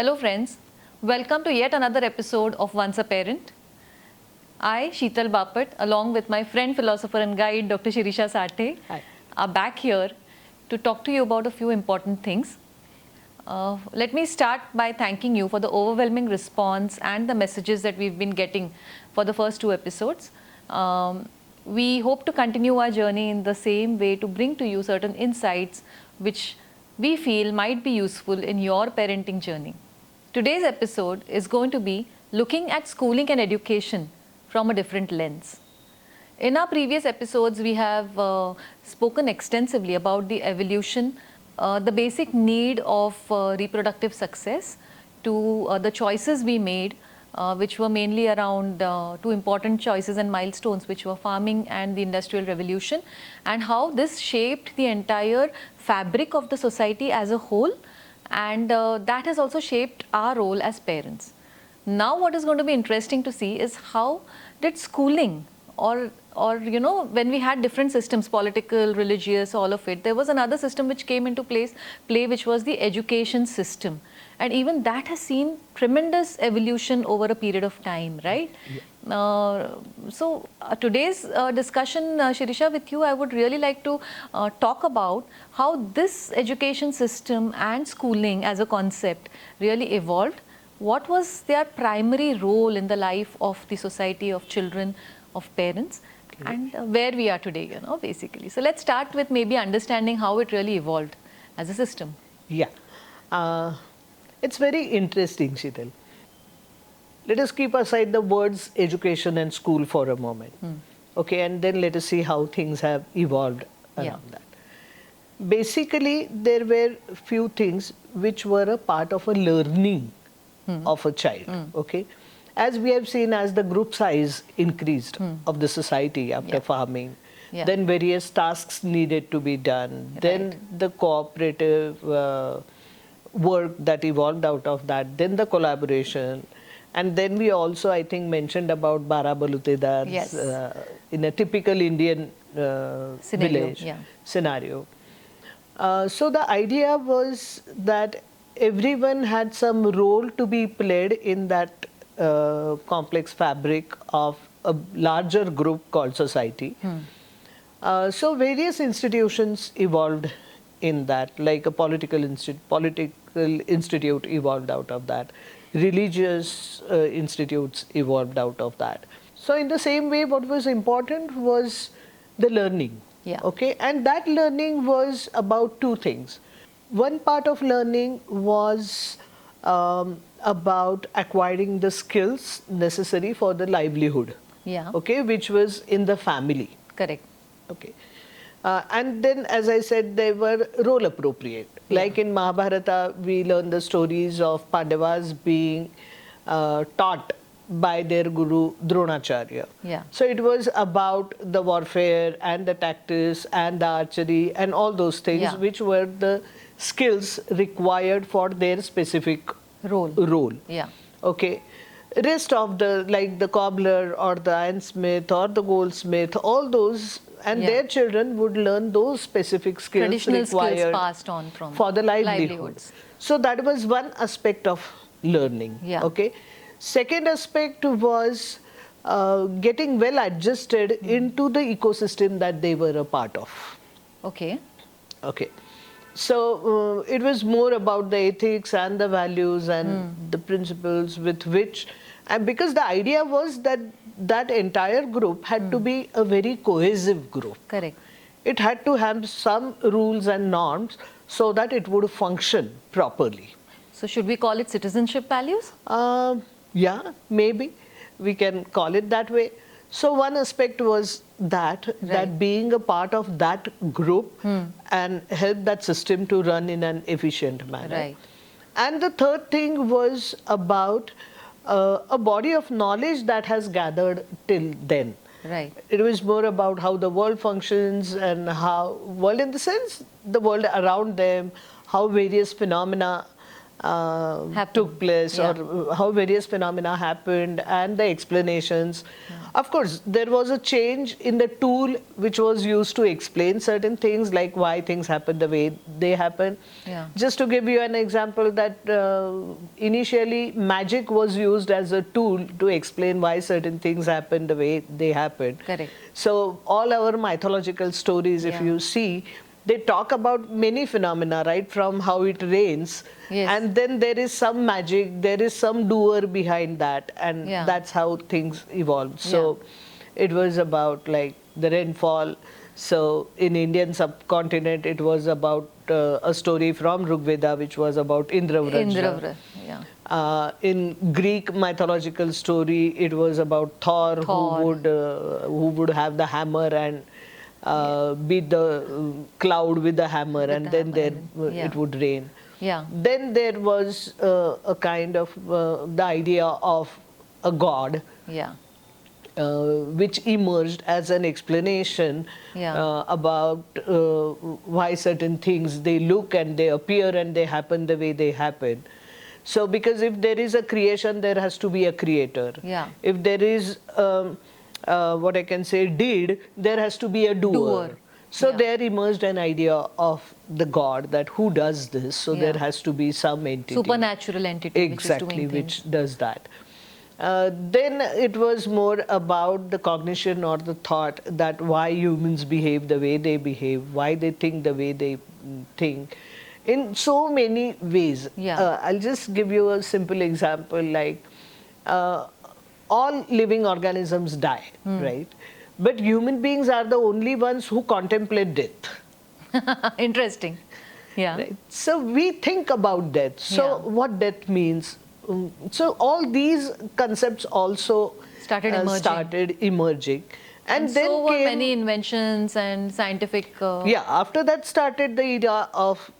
Hello friends, welcome to yet another episode of Once a Parent. I, Sheetal Bapat, along with my friend, philosopher and guide Dr. Shirisha Sathe, are back here to talk to you about a few important things. Let me start by thanking you for the overwhelming response and the messages that we've been getting for the first two episodes. We hope to continue our journey in the same way to bring to you certain insights which we feel might be useful in your parenting journey. Today's episode is going to be looking at schooling and education from a different lens. In our previous episodes, we have spoken extensively about the evolution, the basic need of reproductive success, to the choices we made, which were mainly around two important choices and milestones, which were farming and the Industrial Revolution, and how this shaped the entire fabric of the society as a whole, and that has also shaped our role as parents. Now what is going to be interesting to see is how did schooling or when we had different systems, political, religious, all of it, there was another system which came into play, which was the education system. And even that has seen tremendous evolution over a period of time, right? Yeah. Today's discussion, Shirisha, with you, I would really like to talk about how this education system and schooling as a concept really evolved. What was their primary role in the life of the society, of children, of parents, and where we are today, basically. So let's start with maybe understanding how it really evolved as a system. Yeah. It's very interesting, Sheetal. Let us keep aside the words education and school for a moment. Okay, and then let us see how things have evolved around that. Basically, there were few things which were a part of a learning of a child. Okay, as we have seen, as the group size increased of the society after farming, then various tasks needed to be done. Then the cooperative work that evolved out of that, then the collaboration, and then we also, I think, mentioned about Bara Balutedars in a typical Indian village scenario. So the idea was that everyone had some role to be played in that complex fabric of a larger group called society. So various institutions evolved in that, like a political institute evolved out of that. Religious institutes evolved out of that. So in the same way, what was important was the learning. Okay, and that learning was about two things. One part of learning was about acquiring the skills necessary for the livelihood. Okay, which was in the family. Correct. Okay. And then, as I said, they were role appropriate. Like in Mahabharata, we learn the stories of Pandavas being taught by their guru Dronacharya. So it was about the warfare and the tactics and the archery and all those things which were the skills required for their specific role. Okay. Rest of the, like the cobbler or the ironsmith or the goldsmith, all those, and their children would learn those specific skills traditional required skills passed on from for the livelihoods. So that was one aspect of learning. Okay. Second aspect was getting well adjusted into the ecosystem that they were a part of. Okay. Okay. So it was more about the ethics and the values and the principles with which, and because the idea was that that entire group had to be a very cohesive group. Correct. It had to have some rules and norms so that it would function properly. So should we call it citizenship values? Yeah, maybe we can call it that way. So one aspect was that being a part of that group and help that system to run in an efficient manner. And the third thing was about a body of knowledge that has gathered till then. It was more about how the world functions and how, world in the sense, the world around them, how various phenomena took place, Yeah. or how various phenomena happened, and the explanations. Of course, there was a change in the tool which was used to explain certain things, like why things happen the way they happen. Yeah. Just to give you an example, that initially magic was used as a tool to explain why certain things happen the way they happen. Correct. So all our mythological stories, if Yeah. you see, they talk about many phenomena, right? From how it rains, Yes. and then there is some magic, there is some doer behind that, and Yeah. that's how things evolved. So it was about like the rainfall. So in Indian subcontinent, it was about a story from Rig Veda, which was about Indravrajra. Indravra. Yeah. In Greek mythological story, it was about Thor, Thor. who would have the hammer and beat the cloud with the hammer, and the then hammer, there and then- yeah. it would rain. Yeah. Then there was a kind of the idea of a god, Yeah. which emerged as an explanation Yeah. about why certain things they look and they appear and they happen the way they happen. So, because if there is a creation, there has to be a creator. Yeah. If there is what I can say deed, there has to be a doer. Doer. So Yeah. there emerged an idea of the god, that who does this. So there Yeah. has to be some entity. Supernatural entity Exactly, which is doing which things. does that. Then it was more about the cognition or the thought that why humans behave the way they behave, why they think the way they think, in so many ways. Yeah. I'll just give you a simple example, like all living organisms die, right? But human beings are the only ones who contemplate death. Interesting. Yeah. Right? So we think about death. So Yeah. what death means. So all these concepts also started emerging. And then so were came, many inventions and scientific. yeah, after that started the idea of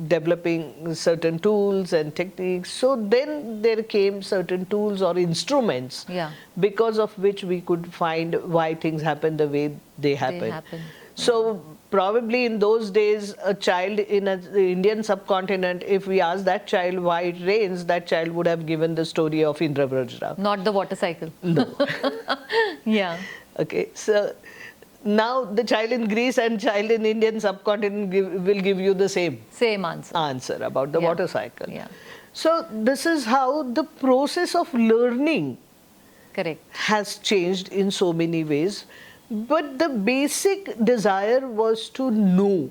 developing certain tools and techniques. So then there came certain tools or instruments, Yeah. because of which we could find why things happen the way they happen. happen. So probably in those days, a child in the Indian subcontinent, if we ask that child why it rains, that child would have given the story of Indravrajra. Not the water cycle. No. Yeah. Okay, so now the child in Greece and child in Indian subcontinent will give you the same Same answer. answer about the Yeah. water cycle. Yeah. So this is how the process of learning Correct. has changed in so many ways. But the basic desire was to know.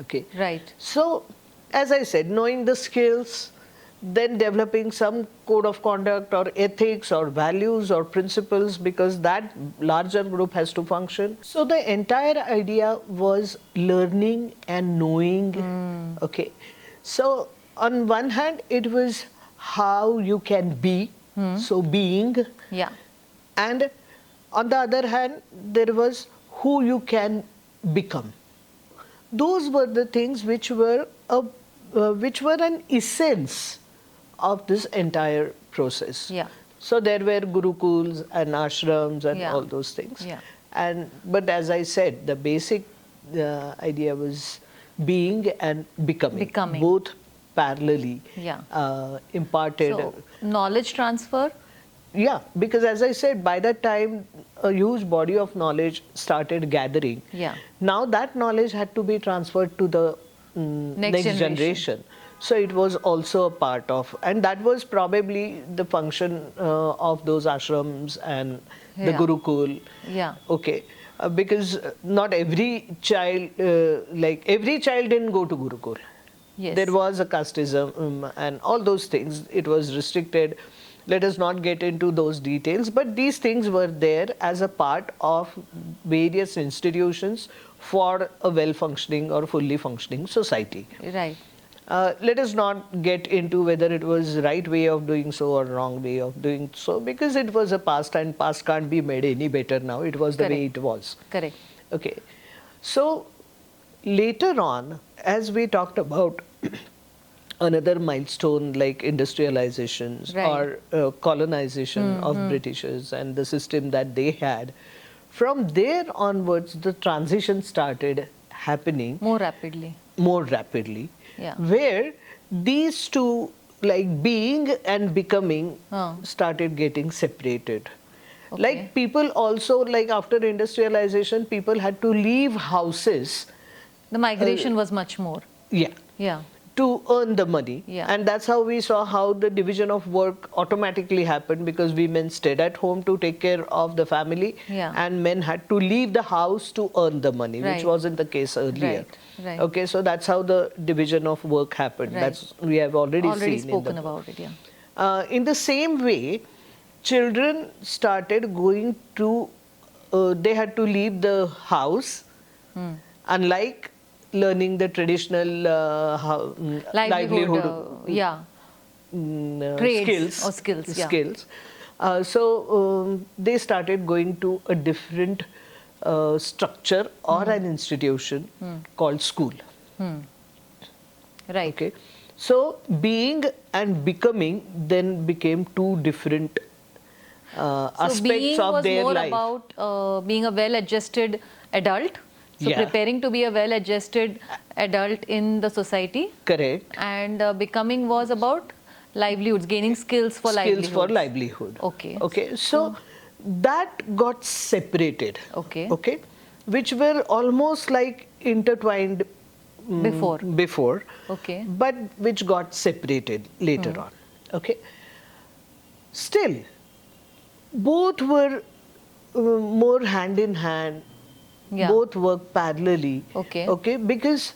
Okay. Right. So, as I said, knowing the skills, then developing some code of conduct or ethics or values or principles, because that larger group has to function. So the entire idea was learning and knowing. Okay. So on one hand, it was how you can be, so being. Yeah. And on the other hand, there was who you can become. Those were the things which were an essence of this entire process. Yeah. So there were gurukuls and ashrams and Yeah. all those things. Yeah. But as I said, the basic idea was being and becoming. Becoming. Both parallelly Yeah. imparted. So knowledge transfer. Yeah, because as I said, by that time, a huge body of knowledge started gathering. Yeah. Now that knowledge had to be transferred to the Next next generation. So it was also a part of, and that was probably the function of those ashrams and the Yeah. Gurukul. Yeah. Okay. Because not every child, every child didn't go to Gurukul. Yes. There was a casteism and all those things. It was restricted. Let us not get into those details, but these things were there as a part of various institutions for a well-functioning or fully functioning society. Right. Let us not get into whether it was right way of doing so or wrong way of doing so, because it was a past and past can't be made any better now. It was the way it was. Correct. Okay. So later on, as we talked about another milestone like industrializations Right. or colonization of Britishers and the system that they had, from there onwards the transition started happening More rapidly. more rapidly, Yeah. where these two, like being and becoming, Huh. started getting separated. Okay. Like people also, like after industrialization, people had to leave houses, The migration was much more. yeah, Yeah. to earn the money. Yeah. And that's how we saw how the division of work automatically happened, because women stayed at home to take care of the family, Yeah. and men had to leave the house to earn the money, which Right. wasn't the case earlier. Right. Okay, so that's how the division of work happened. Right. That's we have already seen Spoken about it, yeah. in the same way, children started going to, they had to leave the house, unlike learning the traditional livelihood yeah. Trades skills. or skills, yeah. skills. So they started going to a different structure or an institution called school. Right. Okay, so being and becoming then became two different So aspects being of was their more life. about being a well-adjusted adult. So Yeah. preparing to be a well-adjusted adult in the society. Correct. And becoming was about livelihoods, gaining skills for Skills livelihoods. for livelihood. Okay. Okay, so that got separated. Okay. Okay, which were almost like intertwined before. Okay. But which got separated later on. Okay, still both were more hand in hand. Yeah. Both work parallelly. Okay. Okay, because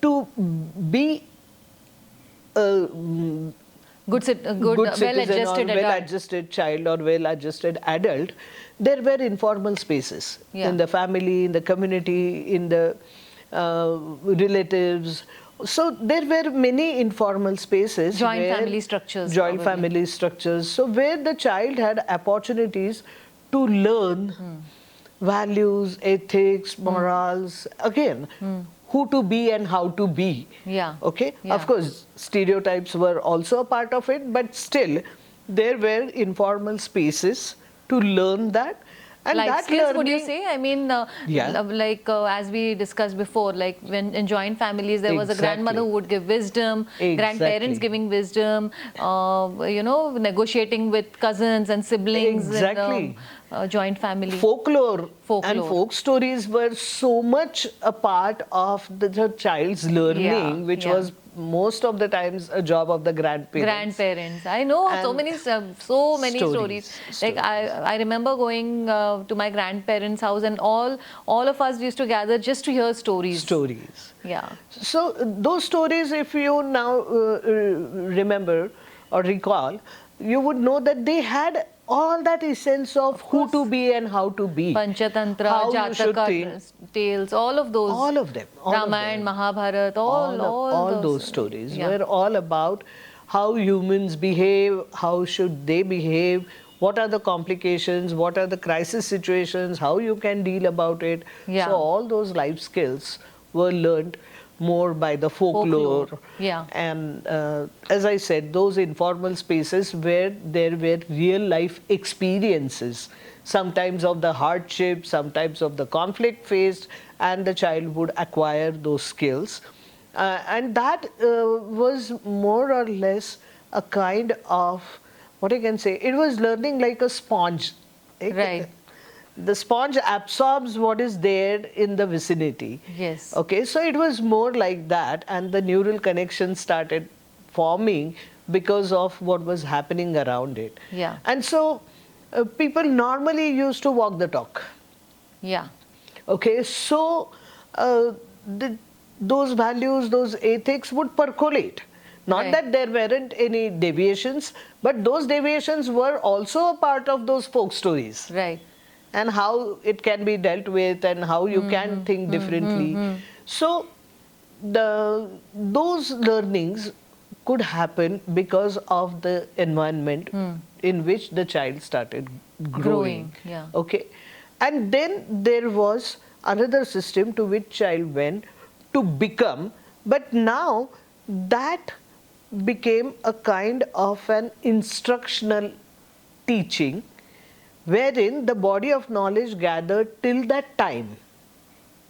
to be a Good citizen well-adjusted or adult. well-adjusted child or well-adjusted adult, there were informal spaces Yeah. in the family, in the community, in the relatives. So there were many informal spaces. Joint where- family structures, Joint probably. family structures. So where the child had opportunities to learn values, ethics, morals, again, who to be and how to be. Yeah. Okay? Yeah. Of course, stereotypes were also a part of it, but still, there were informal spaces to learn that. And Life that skills, would you learning- say? I mean, Yeah. like as we discussed before, like when in joint families, there was a grandmother who would give wisdom, grandparents Exactly. giving wisdom, negotiating with cousins and siblings Exactly. in joint family. Folklore and Folklore. folk stories were so much a part of the child's learning, which yeah. was most of the times a job of the grandparents. Grandparents. I know so And many stories. Like I remember going to my grandparents' house, and all of us used to gather just to hear stories. Stories. Yeah. So those stories, if you now remember or recall, you would know that they had all that essence of who to be and how to be. Panchatantra, How you should Jataka think. tales, all of those. All of them. all of Ramayana, them. Mahabharata, all those stories yeah. were all about how humans behave, how should they behave, what are the complications, what are the crisis situations, how you can deal about it. Yeah. So all those life skills were learned more by the folklore. Yeah. And as I said, those informal spaces where there were real life experiences, sometimes of the hardship, sometimes of the conflict faced, and the child would acquire those skills. And that was more or less a kind of, what I can say, it was learning like a sponge. Right. The sponge absorbs what is there in the vicinity. Yes. Okay, so it was more like that, and the neural connections started forming because of what was happening around it. Yeah. And so people normally used to walk the talk. Yeah. Okay, so those values, those ethics would percolate. Not Right. that there weren't any deviations, but those deviations were also a part of those folk stories. Right. And how it can be dealt with and how you can think differently. So those learnings could happen because of the environment in which the child started growing. Yeah. Okay. And then there was another system to which child went to become, but now that became a kind of an instructional teaching, wherein the body of knowledge gathered till that time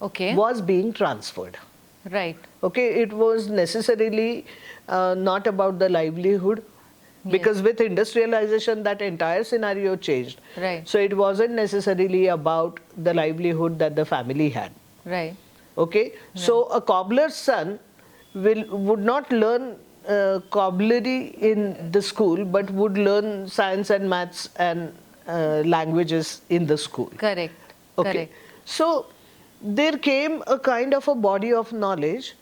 Okay. was being transferred. Right. Okay, it was necessarily not about the livelihood, because with industrialization that entire scenario changed. Right. So it wasn't necessarily about the livelihood that the family had. Right. Okay, so a cobbler's son would not learn cobblery in the school, but would learn science and maths and languages in the school. Correct. Okay, Correct. so there came a kind of a body of knowledge,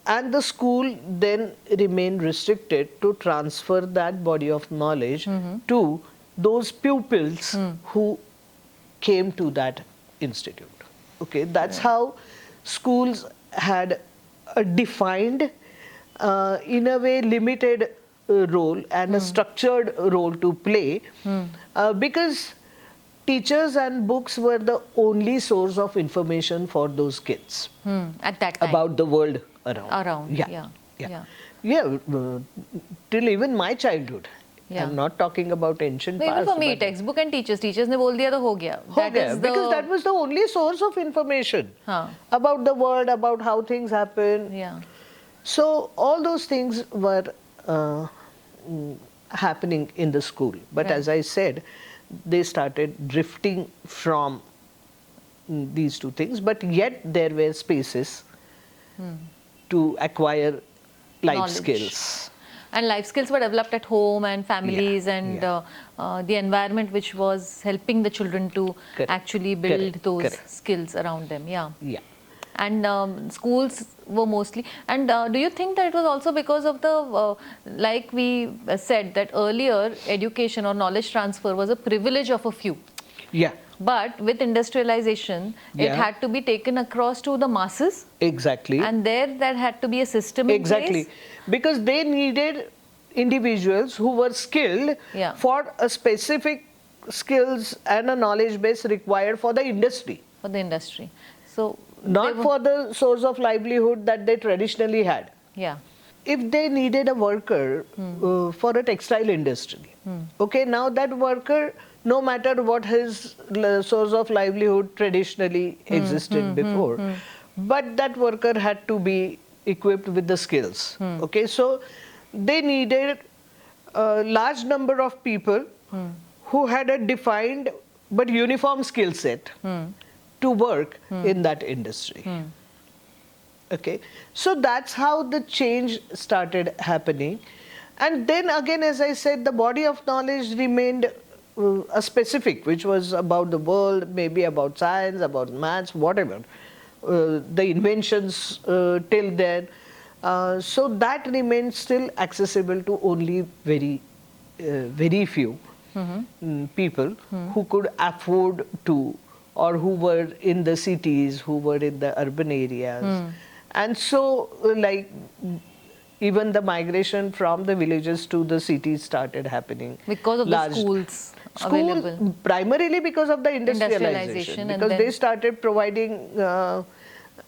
and the school then remained restricted to transfer that body of knowledge to those pupils who came to that institute. Okay, that's how schools had a defined, in a way limited role and a structured role to play, because teachers and books were the only source of information for those kids At that time. about the world around. Around. Yeah. Yeah. Yeah. Yeah. Till even my childhood. Yeah. I'm not talking about ancient No, even past. for me, but textbook and teachers. Teachers ने बोल दिया तो हो गया. हो That गया, is because that was the only source of information हाँ. about the world, about how things happen. Yeah. So all those things were happening in the school. But Right. as I said, they started drifting from these two things. But yet there were spaces to acquire life Knowledge. skills. And life skills were developed at home and families and yeah. the environment which was helping the children to Correct. actually build Correct. those Correct. skills around them. Yeah. Yeah. And schools were mostly. And do you think that it was also because of the, like we said, that earlier education or knowledge transfer was a privilege of a few. Yeah. But with industrialization, it Yeah. had to be taken across to the masses. Exactly. And there had to be a system in Exactly. place. Because they needed individuals who were skilled Yeah. for a specific skills and a knowledge base required for the industry, For the industry. So, not for the source of livelihood that they traditionally had. yeah. If they needed a worker for a textile industry, okay, now that worker, no matter what his source of livelihood traditionally existed before, but that worker had to be equipped with the skills. Okay, so they needed a large number of people who had a defined but uniform skill set to work in that industry. Okay, so that's how the change started happening. And then again, as I said, the body of knowledge remained a specific, which was about the world, maybe about science, about maths, whatever. The inventions till then. So that remained still accessible to only very few people who could afford to, or who were in the cities, who were in the urban areas. And so, like, even the migration from the villages to the cities started happening. Because of the schools available. Primarily because of the Industrialization, industrialization. and Because then- they started providing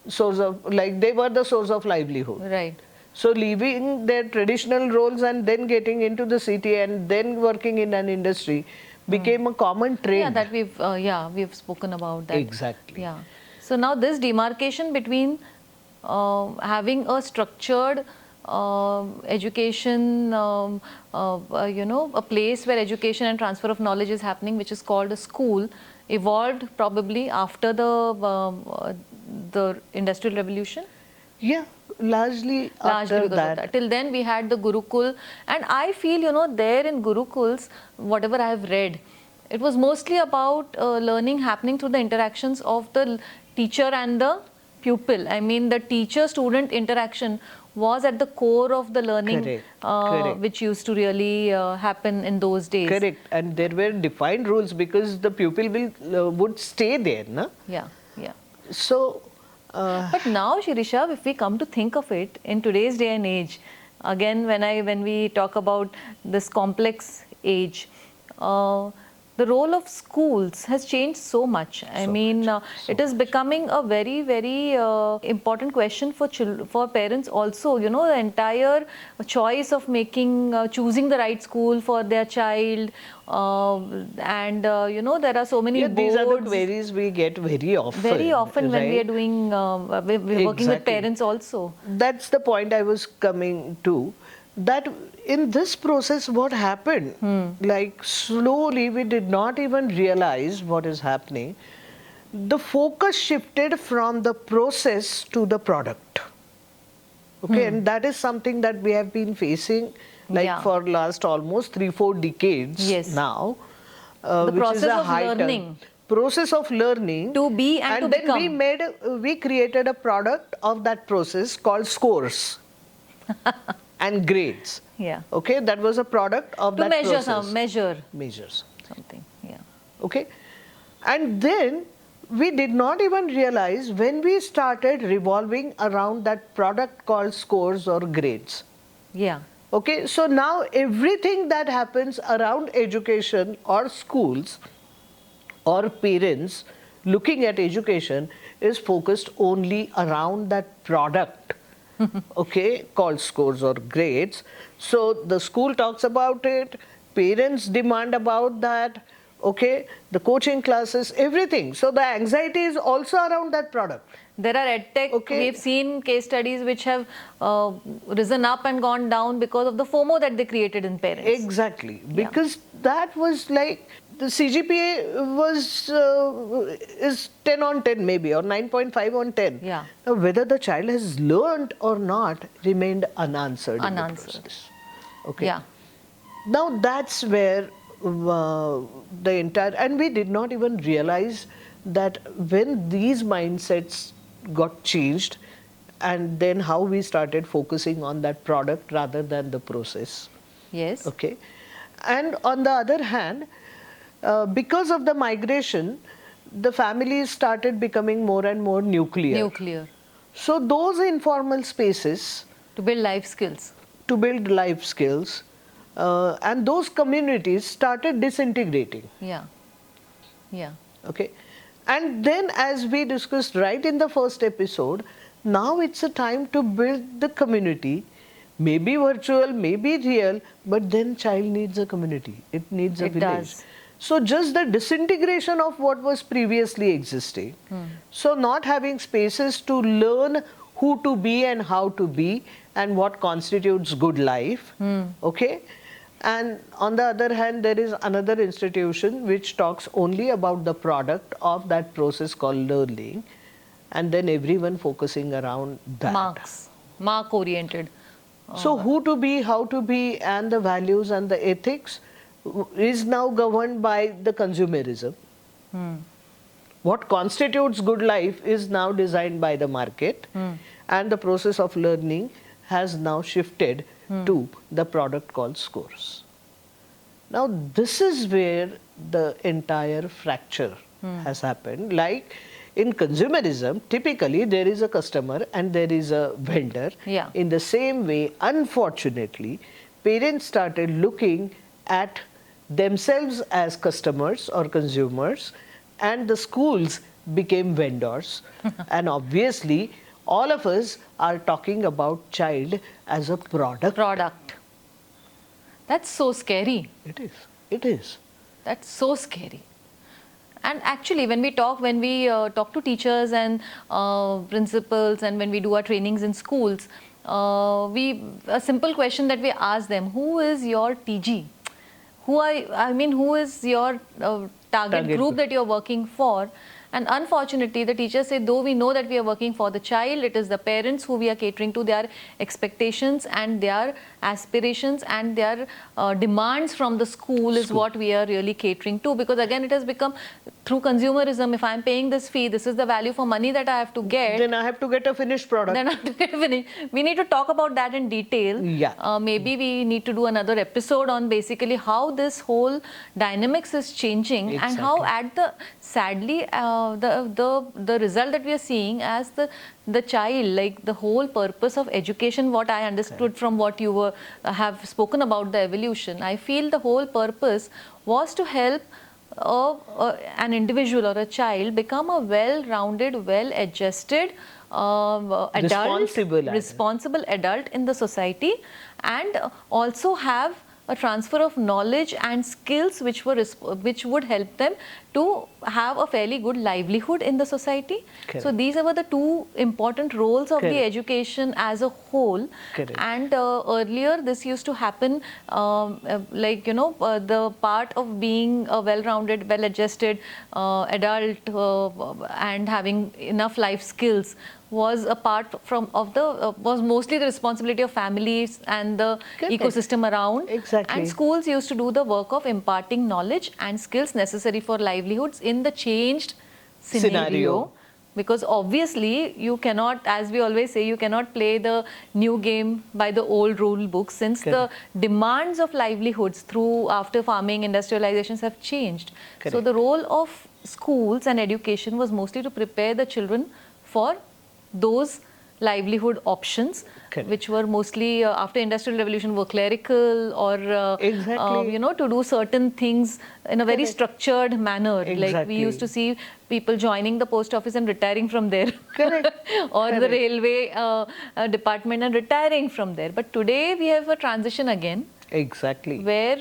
source of, like, they were the source of livelihood. Right. So leaving their traditional roles and then getting into the city and then working in an industry became a common trend. Yeah, that we've spoken about that. Exactly. Yeah. So now this demarcation between having a structured education, a place where education and transfer of knowledge is happening, which is called a school, evolved probably after the Industrial Revolution. Yeah, largely after Because of that. Till then we had the Gurukul, and I feel, there in Gurukuls, whatever I have read, it was mostly about learning happening through the interactions of the teacher and the pupil. I mean, the teacher-student interaction was at the core of the learning, Correct. Correct. which used to really happen in those days. Correct. And there were defined rules because the pupil would stay there, na? Yeah, yeah. So, But now, Shirisha, if we come to think of it, in today's day and age, again, when we talk about this complex age, the the role of schools has changed so much. I mean, it is becoming a very, very important question for for parents also. You know, the entire choice of making, choosing the right school for their child, and you know, there are so many boards. These are the queries we get very often. Very often when we are right? doing, we're working with parents also. That's the point I was coming to. That in this process, what happened? Like slowly, we did not even realize what is happening. The focus shifted from the process to the product. Okay, and that is something that we have been facing like for last almost 3-4 decades now. The which process is a of learning. Process of learning To be and to then become. we created a product of that process called scores and grades. Yeah. Okay, that was a product of that process. Measures something. Yeah. Okay, and then we did not even realize when we started revolving around that product called scores or grades. Yeah. Okay, so now everything that happens around education or schools or parents looking at education is focused only around that product, okay, called scores or grades. So the school talks about it, parents demand about that, okay, the coaching classes, everything. So the anxiety is also around that product. There are edtech, we've seen case studies which have risen up and gone down because of the FOMO that they created in parents. Exactly, because that was like, the CGPA was is 10 on 10 maybe, or 9.5 on 10. Yeah. Now, whether the child has learned or not remained unanswered. In the process. Okay. Yeah. Now that's where the entire, and we did not even realize that when these mindsets got changed, and then how we started focusing on that product rather than the process. Yes. Okay. And on the other hand, because of the migration, the families started becoming more and more nuclear. So those informal spaces to build life skills. And those communities started disintegrating. Yeah. Yeah. Okay. And then, as we discussed right in the first episode, now it's a time to build the community, maybe virtual, maybe real, but then child needs a community. It needs a village. Does. So just the disintegration of what was previously existing. So not having spaces to learn who to be and how to be and what constitutes good life. Okay. And on the other hand, there is another institution which talks only about the product of that process called learning, and then everyone focusing around that. Mark oriented. So who to be, how to be, and the values and the ethics is now governed by the consumerism. What constitutes good life is now designed by the market, and the process of learning has now shifted to the product called scores. Now this is where the entire fracture has happened. Like in consumerism, typically there is a customer and there is a vendor. Yeah. In the same way, unfortunately, parents started looking at themselves as customers or consumers, and the schools became vendors. And obviously, all of us are talking about child as a product. That's so scary. It is. It is. That's so scary. And actually, when we talk to teachers and principals, and when we do our trainings in schools, a simple question that we ask them: who is your TG? Who is your target group that you're working for? And unfortunately, the teachers say, though we know that we are working for the child, it is the parents who we are catering to, their expectations and their aspirations and their demands from the school is what we are really catering to. Because again, it has become through consumerism. If I'm paying this fee, this is the value for money that I have to get. Then I have to get a finished product. Then I have to get finished. We need to talk about that in detail. Yeah. Maybe we need to do another episode on basically how this whole dynamics is changing and how at the sadly the result that we are seeing as the child, like the whole purpose of education, what I understood from what you have spoken about the evolution, I feel the whole purpose was to help an individual or a child become a well-rounded, well-adjusted adult, responsible adult in the society, and also have a transfer of knowledge and skills which would help them to have a fairly good livelihood in the society. Correct. So these were the two important roles of the education as a whole. Correct. And earlier this used to happen the part of being a well-rounded, well-adjusted adult and having enough life skills was a part was mostly the responsibility of families and the ecosystem around. Exactly. And schools used to do the work of imparting knowledge and skills necessary for livelihoods in the changed scenario. Because obviously you cannot, as we always say, you cannot play the new game by the old rule book, since the demands of livelihoods after farming, industrializations have changed. So the role of schools and education was mostly to prepare the children for those livelihood options, which were mostly after industrial revolution were clerical or to do certain things in a very structured manner. Like we used to see people joining the post office and retiring from there, or the railway department and retiring from there. But today we have a transition again. Exactly. Where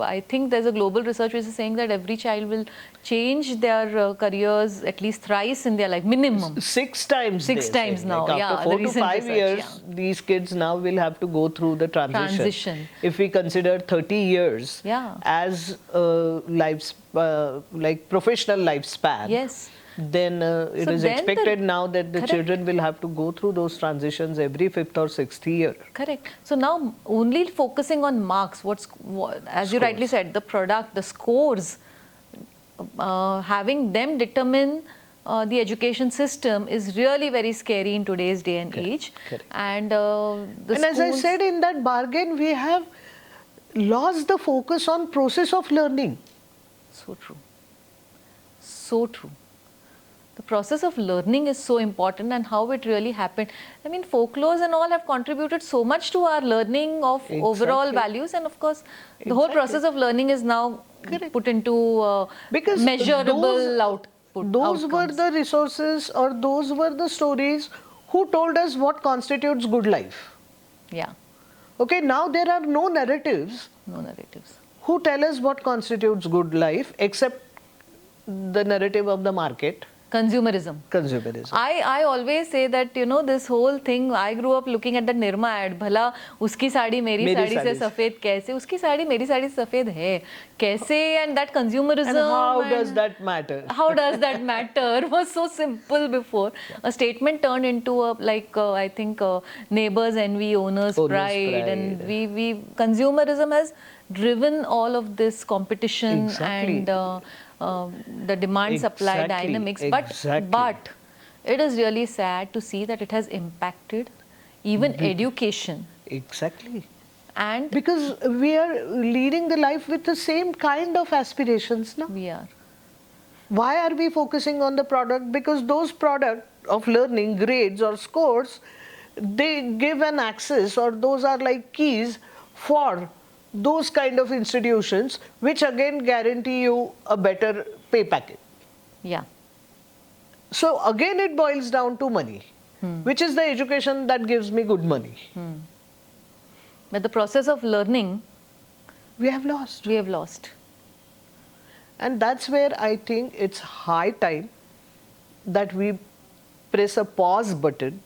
I think there's a global research which is saying that every child will change their careers at least thrice in their life, minimum. 6 times. 6 times now. Like after 4 to 5 years, these kids now will have to go through the transition. If we consider 30 years as like professional lifespan. Yes. Then it is expected now that the children will have to go through those transitions every 5th or 6th year. Correct. So now only focusing on marks, as you rightly said, the product, the scores, having them determine the education system is really very scary in today's day and age. And as I said, in that bargain, we have lost the focus on process of learning. So true. So true. The process of learning is so important, and how it really happened. I mean, folklores and all have contributed so much to our learning of overall values, and of course, the whole process of learning is now put into measurable output. Those were the resources, or those were the stories who told us what constitutes good life. Yeah. Okay, now there are no narratives. No narratives. Who tell us what constitutes good life, except the narrative of the market. Consumerism. I always say that, this whole thing, I grew up looking at the Nirma ad, bhala uski saadi meri saadi se safed kaise, uski saadi meri saadi se safed hai kaise, and that consumerism. And how does that matter? How does that matter was so simple before. A statement turned into I think neighbors envy, owners pride, and consumerism has driven all of this competition and the demand-supply dynamics. But it is really sad to see that it has impacted even education. Exactly. And because we are leading the life with the same kind of aspirations, no? We are. Why are we focusing on the product? Because those products of learning, grades or scores, they give an access, or those are like keys for those kind of institutions, which again guarantee you a better pay packet. Yeah. So again it boils down to money, which is the education that gives me good money. But the process of learning, we have lost. We have lost. And that's where I think it's high time that we press a pause button,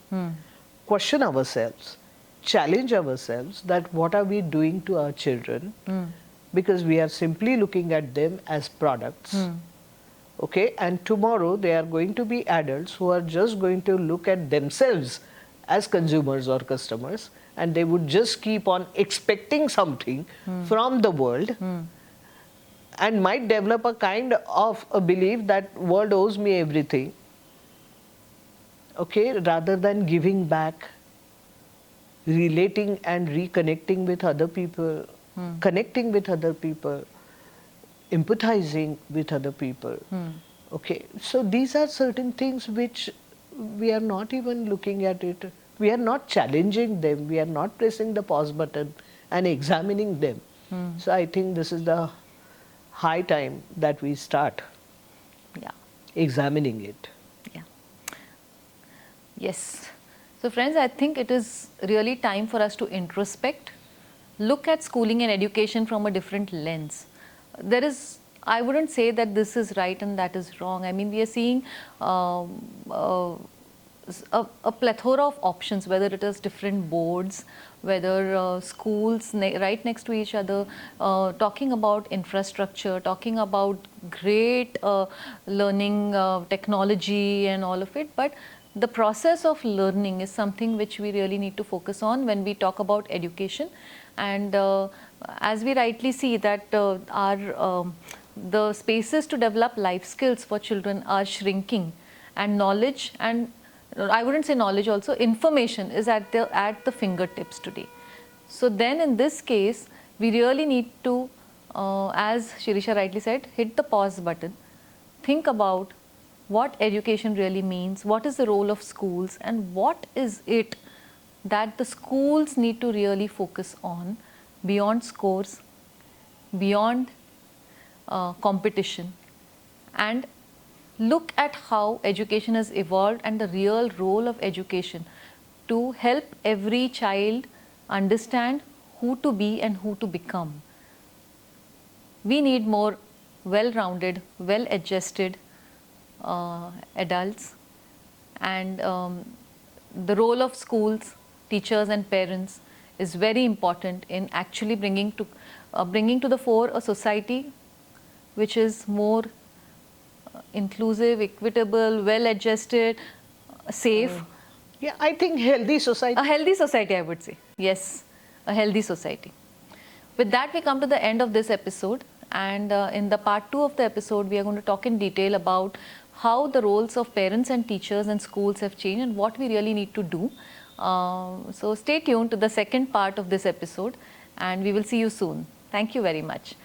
question ourselves, challenge ourselves that what are we doing to our children, because we are simply looking at them as products. Okay, and tomorrow they are going to be adults who are just going to look at themselves as consumers or customers, and they would just keep on expecting something from the world, and might develop a kind of a belief that world owes me everything, okay, rather than giving back, relating and reconnecting with other people, connecting with other people, empathizing with other people. Okay, so these are certain things which we are not even looking at it. We are not challenging them. We are not pressing the pause button and examining them. So I think this is the high time that we start Yeah. examining it. Yeah. Yes. So friends, I think it is really time for us to introspect, look at schooling and education from a different lens. There is, I wouldn't say that this is right and that is wrong. I mean, we are seeing a plethora of options, whether it is different boards, whether schools right next to each other, talking about infrastructure, talking about great learning technology and all of it. But the process of learning is something which we really need to focus on when we talk about education. And as we rightly see that the spaces to develop life skills for children are shrinking, and knowledge, and I wouldn't say knowledge also, information is at the fingertips today. So then in this case, we really need to, as Shirisha rightly said, hit the pause button, think about what education really means, what is the role of schools, and what is it that the schools need to really focus on beyond scores, beyond competition, and look at how education has evolved and the real role of education to help every child understand who to be and who to become. We need more well-rounded, well-adjusted adults, and the role of schools, teachers and parents is very important in actually bringing to the fore a society which is more inclusive, equitable, well-adjusted, safe. Yeah, I think healthy society. A healthy society, I would say. Yes, a healthy society. With that, we come to the end of this episode. And in the part 2 of the episode, we are going to talk in detail about how the roles of parents and teachers and schools have changed and what we really need to do. So stay tuned to the second part of this episode, and we will see you soon. Thank you very much.